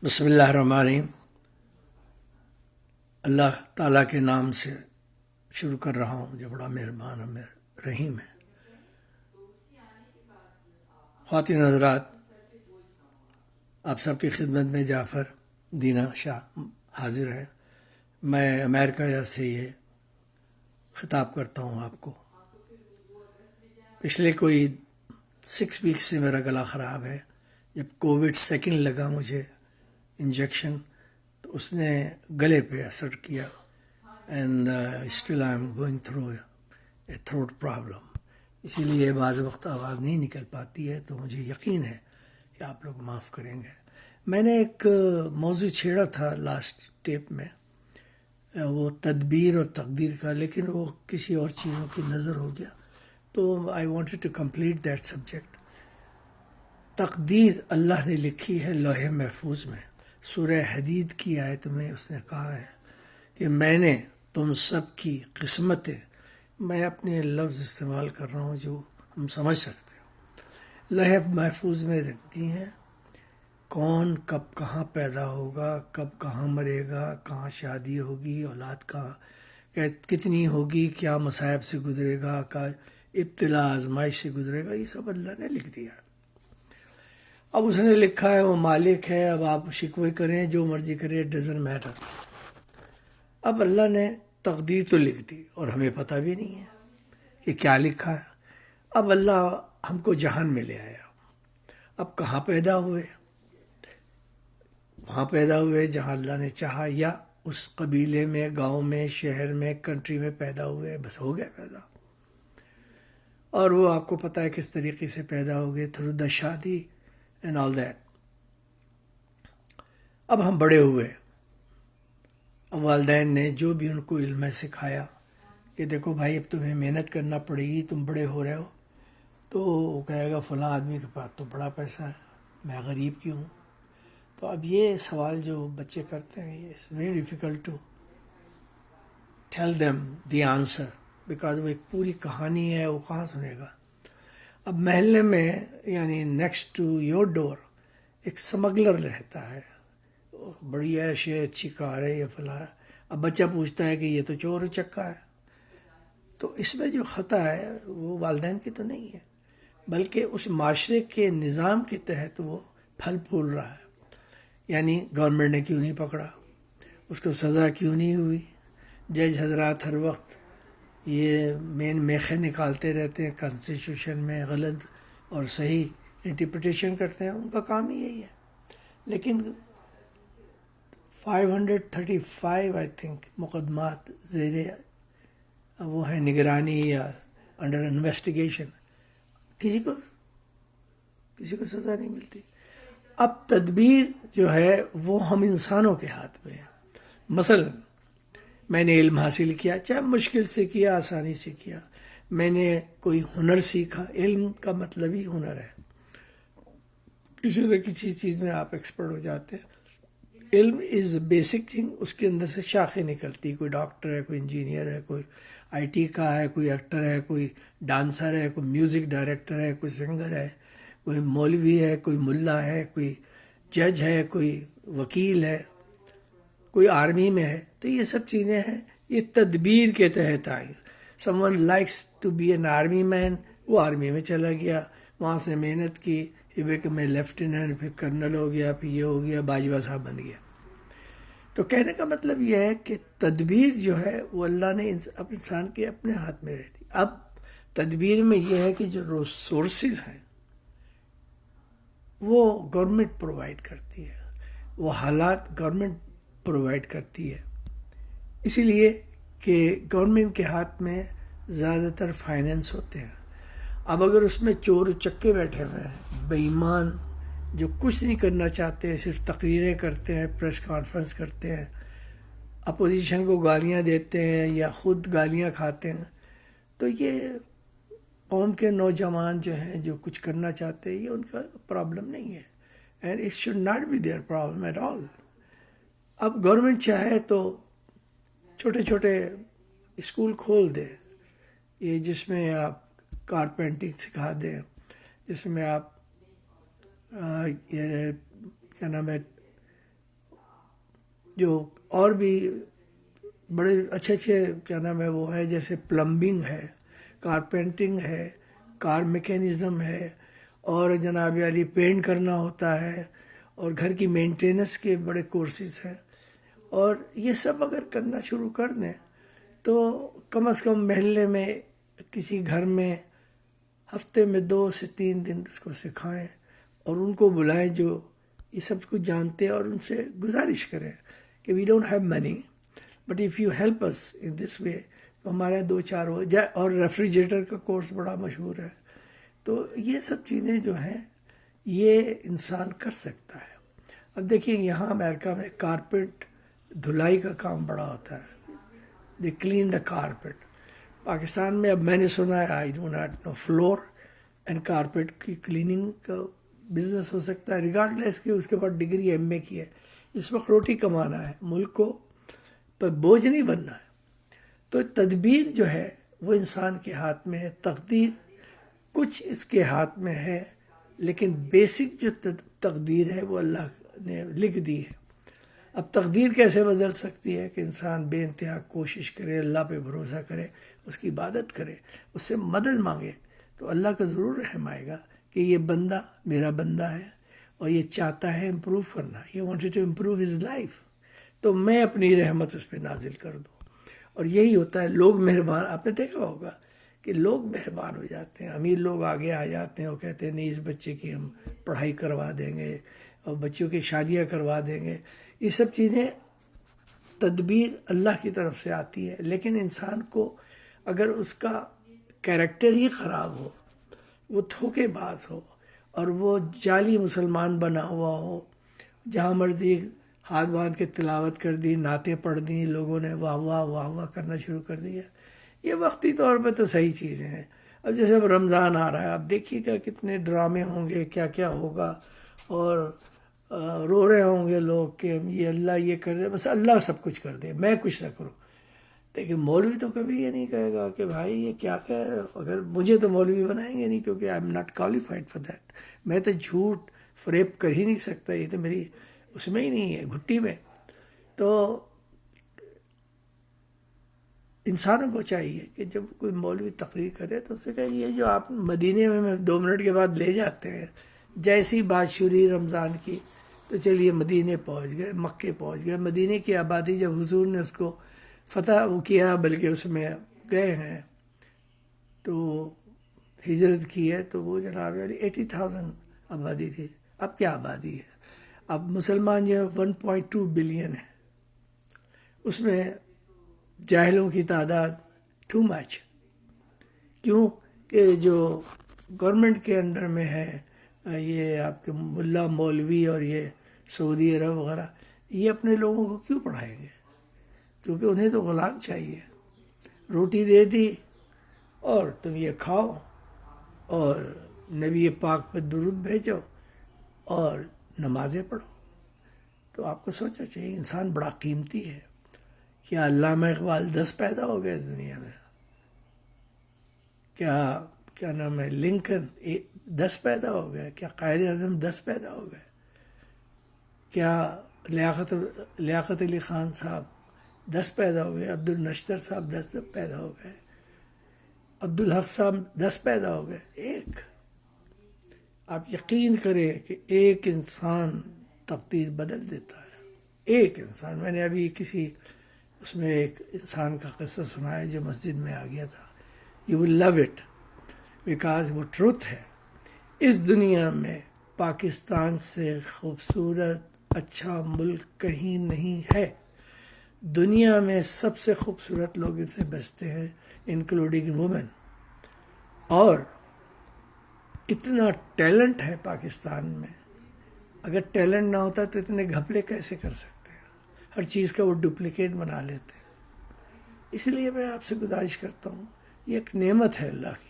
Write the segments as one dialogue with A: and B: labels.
A: بسم اللہ الرحمن الرحیم۔ اللہ تعالیٰ کے نام سے شروع کر رہا ہوں جو بڑا مہربان اور رحیم ہے۔ خواتین حضرات، آپ سب کی خدمت میں جعفر دینا شاہ حاضر ہے۔ میں امریکہ سے یہ خطاب کرتا ہوں آپ کو۔ پچھلے کوئی 6 ویک سے میرا گلا خراب ہے۔ جب کووڈ سیکنڈ لگا مجھے انجیکشن، تو اس نے گلے پہ اثر کیا، and still I am going through a throat problem. اسی لیے بعض وقت آواز نہیں نکل پاتی ہے، تو مجھے یقین ہے کہ آپ لوگ معاف کریں گے۔ میں نے ایک موضوع چھیڑا تھا لاسٹ ٹیپ میں، وہ تدبیر اور تقدیر کا، لیکن وہ کسی اور چیزوں کی نظر ہو گیا، تو I wanted to complete that subject. تقدیر اللہ نے لکھی ہے لوح محفوظ میں۔ سورہ حدید کی آیت میں اس نے کہا ہے کہ میں نے تم سب کی قسمتیں، میں اپنے لفظ استعمال کر رہا ہوں جو ہم سمجھ سکتے ہیں، لوح محفوظ میں رکھ دی ہیں۔ کون کب کہاں پیدا ہوگا، کب کہاں مرے گا، کہاں شادی ہوگی، اولاد کہاں کتنی ہوگی، کیا مصائب سے گزرے گا، کا ابتلا آزمائش سے گزرے گا، یہ سب اللہ نے لکھ دیا۔ اب اس نے لکھا ہے، وہ مالک ہے، اب آپ شکوے کریں جو مرضی کریں، ڈزنٹ میٹر۔ اب اللہ نے تقدیر تو لکھ دی اور ہمیں پتہ بھی نہیں ہے کہ کیا لکھا ہے۔ اب اللہ ہم کو جہان میں لے آیا۔ اب کہاں پیدا ہوئے؟ وہاں پیدا ہوئے جہاں اللہ نے چاہا، یا اس قبیلے میں، گاؤں میں، شہر میں، کنٹری میں پیدا ہوئے، بس ہو گیا پیدا۔ اور وہ آپ کو پتہ ہے کس طریقے سے پیدا ہو گئے، تھرو دا شادی اینڈ آل دیٹ۔ اب ہم بڑے ہوئے، اب والدین نے جو بھی ان کو علم سکھایا کہ دیکھو بھائی اب تمہیں محنت کرنا پڑے گی، تم بڑے ہو رہے ہو، تو وہ کہے گا فلاں آدمی کے پاس تو بڑا پیسہ ہے، میں غریب کیوں ہوں؟ تو اب یہ سوال جو بچے کرتے ہیں، it's very difficult to tell them the answer, because وہ ایک پوری کہانی ہے، وہ کہاں سنے گا۔ اب محلے میں، یعنی نیکسٹ ٹو یور ڈور، ایک سمگلر رہتا ہے، بڑی عیش ہے، اچھی کار ہے، یہ فلاں ہے۔ اب بچہ پوچھتا ہے کہ یہ تو چور چکا ہے۔ تو اس میں جو خطا ہے وہ والدین کی تو نہیں ہے، بلکہ اس معاشرے کے نظام کے تحت وہ پھل پھول رہا ہے۔ یعنی گورنمنٹ نے کیوں نہیں پکڑا، اس کو سزا کیوں نہیں ہوئی؟ جج حضرات ہر وقت یہ میخیں نکالتے رہتے ہیں کانسٹیٹیوشن میں، غلط اور صحیح انٹرپریٹیشن کرتے ہیں، ان کا کام ہی یہی ہے۔ لیکن 535 آئی تھنک مقدمات زیر وہ ہیں نگرانی یا انڈر انویسٹیگیشن، کسی کو سزا نہیں ملتی۔ اب تدبیر جو ہے وہ ہم انسانوں کے ہاتھ میں ہے۔ مثلا میں نے علم حاصل کیا، چاہے مشکل سے کیا، آسانی سے کیا، میں نے کوئی ہنر سیکھا، علم کا مطلب ہی ہنر ہے، کسی نہ کسی چیز میں آپ ایکسپرٹ ہو جاتے ہیں۔ علم از بیسک تھنگ، اس کے اندر سے شاخیں نکلتی، کوئی ڈاکٹر ہے، کوئی انجینئر ہے، کوئی آئی ٹی کا ہے، کوئی ایکٹر ہے، کوئی ڈانسر ہے، کوئی میوزک ڈائریکٹر ہے، کوئی سنگر ہے، کوئی مولوی ہے، کوئی ملا ہے، کوئی جج ہے، کوئی وکیل ہے، کوئی آرمی میں ہے۔ تو یہ سب چیزیں ہیں، یہ تدبیر کے تحت آئی۔ Someone likes to be an army man, وہ آرمی میں چلا گیا، وہاں سے محنت کی، کہ میں لیفٹیننٹ، پھر کرنل ہو گیا، پھر یہ ہو گیا، باجوہ صاحب بن گیا۔ تو کہنے کا مطلب یہ ہے کہ تدبیر جو ہے وہ اللہ نے اب انسان کے اپنے ہاتھ میں رہتی۔ اب تدبیر میں یہ ہے کہ جو ریسورسز ہیں وہ گورنمنٹ پرووائڈ کرتی ہے، وہ حالات گورنمنٹ پرووائڈ کرتی ہے، اسی لیے کہ گورنمنٹ کے ہاتھ میں زیادہ تر فائنینس ہوتے ہیں۔ اب اگر اس میں چور چکے بیٹھے ہوئے ہیں، بے ایمان، جو کچھ نہیں کرنا چاہتے، صرف تقریریں کرتے ہیں، پریس کانفرنس کرتے ہیں، اپوزیشن کو گالیاں دیتے ہیں یا خود گالیاں کھاتے ہیں، تو یہ قوم کے نوجوان جو ہیں جو کچھ کرنا چاہتے ہیں، یہ ان کا پرابلم نہیں ہے، and it should not be their problem at all. اب گورنمنٹ چاہے تو چھوٹے چھوٹے اسکول کھول دے، یہ جس میں آپ کارپینٹنگ سکھا دیں، جس میں آپ کیا نام ہے جو اور بھی بڑے اچھے کیا نام ہے وہ ہے، جیسے پلمبنگ ہے، کارپینٹنگ ہے، کار میکینزم ہے، اور جناب علی پینٹ کرنا ہوتا ہے، اور گھر کی مینٹیننس کے بڑے کورسز ہیں. اور یہ سب اگر کرنا شروع کر دیں تو کم از کم محلے میں کسی گھر میں ہفتے میں 2 سے 3 دن اس کو سکھائیں، اور ان کو بلائیں جو یہ سب کچھ جانتے ہیں، اور ان سے گزارش کریں کہ we don't have money but if you help us in this way, تو ہمارے 2-4 ہو جائے. اور ریفریجریٹر کا کورس بڑا مشہور ہے. تو یہ سب چیزیں جو ہیں یہ انسان کر سکتا ہے. اب دیکھیے یہاں امریکہ میں کارپیٹ دھلائی کا کام بڑا ہوتا ہے، they clean the carpet. Pakistan میں اب میں نے سنا ہے I do not know floor and carpet کی کلیننگ کا بزنس ہو سکتا ہے، ریگارڈلیس کہ اس کے بعد ڈگری ایم اے کی ہے. اس وقت روٹی کمانا ہے، ملک کو پر بوجھ نہیں بننا ہے. تو تدبیر جو ہے وہ انسان کے ہاتھ میں ہے، تقدیر کچھ اس کے ہاتھ میں ہے، لیکن بیسک جو تقدیر ہے وہ اللہ نے لکھ دی ہے. اب تقدیر کیسے بدل سکتی ہے کہ انسان بے انتہا کوشش کرے، اللہ پہ بھروسہ کرے، اس کی عبادت کرے، اس سے مدد مانگے، تو اللہ کا ضرور رحم آئے گا کہ یہ بندہ میرا بندہ ہے اور یہ چاہتا ہے امپروو کرنا، یہ wanted to improve his life, تو میں اپنی رحمت اس پہ نازل کر دوں. اور یہی ہوتا ہے، لوگ مہربان، آپ نے دیکھا ہوگا کہ لوگ مہربان ہو جاتے ہیں، امیر لوگ آگے آ جاتے ہیں، وہ کہتے ہیں نہیں اس بچے کی ہم پڑھائی کروا دیں گے اور بچوں کی شادیاں کروا دیں گے. یہ سب چیزیں تدبیر اللہ کی طرف سے آتی ہے. لیکن انسان کو اگر اس کا کیریکٹر ہی خراب ہو، وہ دھوکے باز ہو، اور وہ جعلی مسلمان بنا ہوا ہو، جہاں مرضی ہاتھ باندھ کے تلاوت کر دی، نعتیں پڑھ دی، لوگوں نے واہ واہ واہ واہ کرنا شروع کر دیا، یہ وقتی طور پہ تو صحیح چیزیں ہیں. اب جیسے اب رمضان آ رہا ہے، اب دیکھیے گا کتنے ڈرامے ہوں گے، کیا کیا ہوگا، اور رو رہے ہوں گے لوگ کہ یہ اللہ یہ کر دے، بس اللہ سب کچھ کر دے، میں کچھ نہ کروں. لیکن مولوی تو کبھی یہ نہیں کہے گا کہ بھائی یہ کیا کہہ رہے ہو. اگر مجھے تو مولوی بنائیں گے نہیں، کیونکہ I am not qualified for that. میں تو جھوٹ فریب کر ہی نہیں سکتا، یہ تو میری اس میں ہی نہیں ہے، گھٹی میں. تو انسانوں کو چاہیے کہ جب کوئی مولوی تقریر کرے تو اسے کہ یہ جو آپ مدینے میں 2 منٹ کے بعد لے جاتے ہیں، جیسی بات شروع رمضان کی تو چلیے مدینے پہنچ گئے، مکے پہنچ گئے. مدینے کی آبادی جب حضور نے اس کو فتح کیا، بلکہ اس میں گئے ہیں تو ہجرت کی ہے، تو وہ جناب 80,000 آبادی تھی. اب کیا آبادی ہے؟ اب مسلمان جو ہے 1.2 بلین ہے، اس میں جاہلوں کی تعداد ٹو مچ. کیوں کہ جو گورنمنٹ کے انڈر میں ہے یہ آپ کے ملا مولوی اور یہ سعودی عرب وغیرہ، یہ اپنے لوگوں کو کیوں پڑھائیں گے؟ کیونکہ انہیں تو غلام چاہیے. روٹی دے دی اور تم یہ کھاؤ اور نبی پاک پہ درود بھیجو اور نمازیں پڑھو. تو آپ کو سوچنا چاہیے انسان بڑا قیمتی ہے. کیا علامہ اقبال 10 پیدا ہو گئے اس دنیا میں؟ کیا نام ہے لنکن 10 پیدا ہو گئے؟ کیا قائد اعظم 10 پیدا ہو گئے؟ کیا لیاقت علی خان صاحب 10 پیدا ہو گئے؟ عبد النشتر صاحب 10 پیدا ہو گئے؟ عبدالحق صاحب 10 پیدا ہو گئے؟ ایک. آپ یقین کریں کہ ایک انسان تقدیر بدل دیتا ہے. ایک انسان. میں نے ابھی کسی اس میں ایک انسان کا قصہ سنا ہے جو مسجد میں آ گیا تھا. You will love it because وہ ٹروتھ ہے. اس دنیا میں پاکستان سے خوبصورت اچھا ملک کہیں نہیں ہے. دنیا میں سب سے خوبصورت لوگ ان سے بستے ہیں، انکلوڈنگ وومن. اور اتنا ٹیلنٹ ہے پاکستان میں، اگر ٹیلنٹ نہ ہوتا تو اتنے گھپلے کیسے کر سکتے ہیں؟ ہر چیز کا وہ ڈپلیکیٹ بنا لیتے ہیں. اس لیے میں آپ سے گزارش کرتا ہوں، یہ ایک نعمت ہے اللہ کی.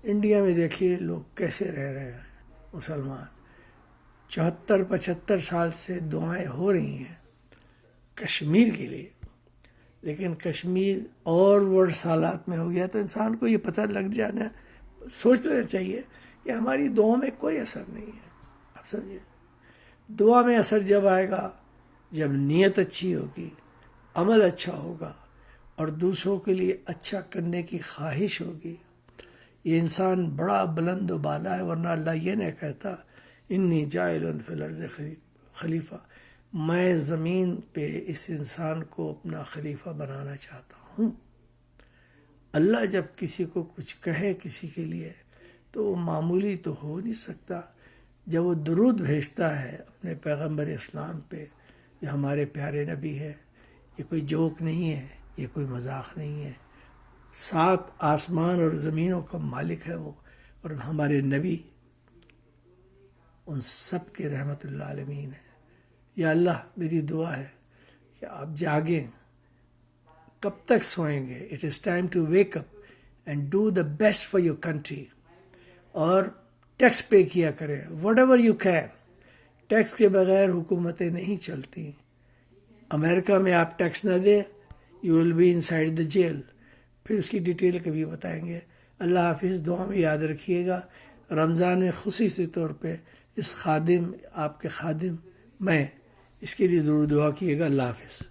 A: انڈیا میں دیکھیے لوگ کیسے رہ رہے ہیں مسلمان. 74-75 سال سے دعائیں ہو رہی ہیں کشمیر کے لیے، لیکن کشمیر اور ورس حالات میں ہو گیا. تو انسان کو یہ پتہ لگ جانا، سوچ لینا چاہیے کہ ہماری دعاؤں میں کوئی اثر نہیں ہے. آپ سمجھے، دعا میں اثر جب آئے گا جب نیت اچھی ہوگی، عمل اچھا ہوگا اور دوسروں کے لیے اچھا کرنے کی خواہش ہوگی. یہ انسان بڑا بلند و بالا ہے، ورنہ اللہ یہ نہیں کہتا انی جاعل فی الارض خلیفہ، میں زمین پہ اس انسان کو اپنا خلیفہ بنانا چاہتا ہوں. اللہ جب کسی کو کچھ کہے کسی کے لیے تو وہ معمولی تو ہو نہیں سکتا. جب وہ درود بھیجتا ہے اپنے پیغمبر اسلام پہ، جو ہمارے پیارے نبی ہے، یہ کوئی جوک نہیں ہے، یہ کوئی مذاق نہیں ہے. 7 آسمان اور زمینوں کا مالک ہے وہ، اور ہمارے نبی ان سب کے رحمت اللہ عالمین ہے. یا اللہ میری دعا ہے کہ آپ جاگیں، کب تک سوئیں گے؟ It is time to wake up and do the best for your country. اور ٹیکس پے کیا کریں whatever you can. Tax کے بغیر حکومتیں نہیں چلتی. امریکہ میں آپ ٹیکس نہ دیں، you will be inside the jail. پھر اس کی ڈیٹیل کبھی بتائیں گے. اللہ حافظ. دعا میں یاد رکھیے گا رمضان میں خصوصی طور پہ اس خادم، آپ کے خادم میں، اس کے لیے ضرور دعا کیے گا. اللہ حافظ.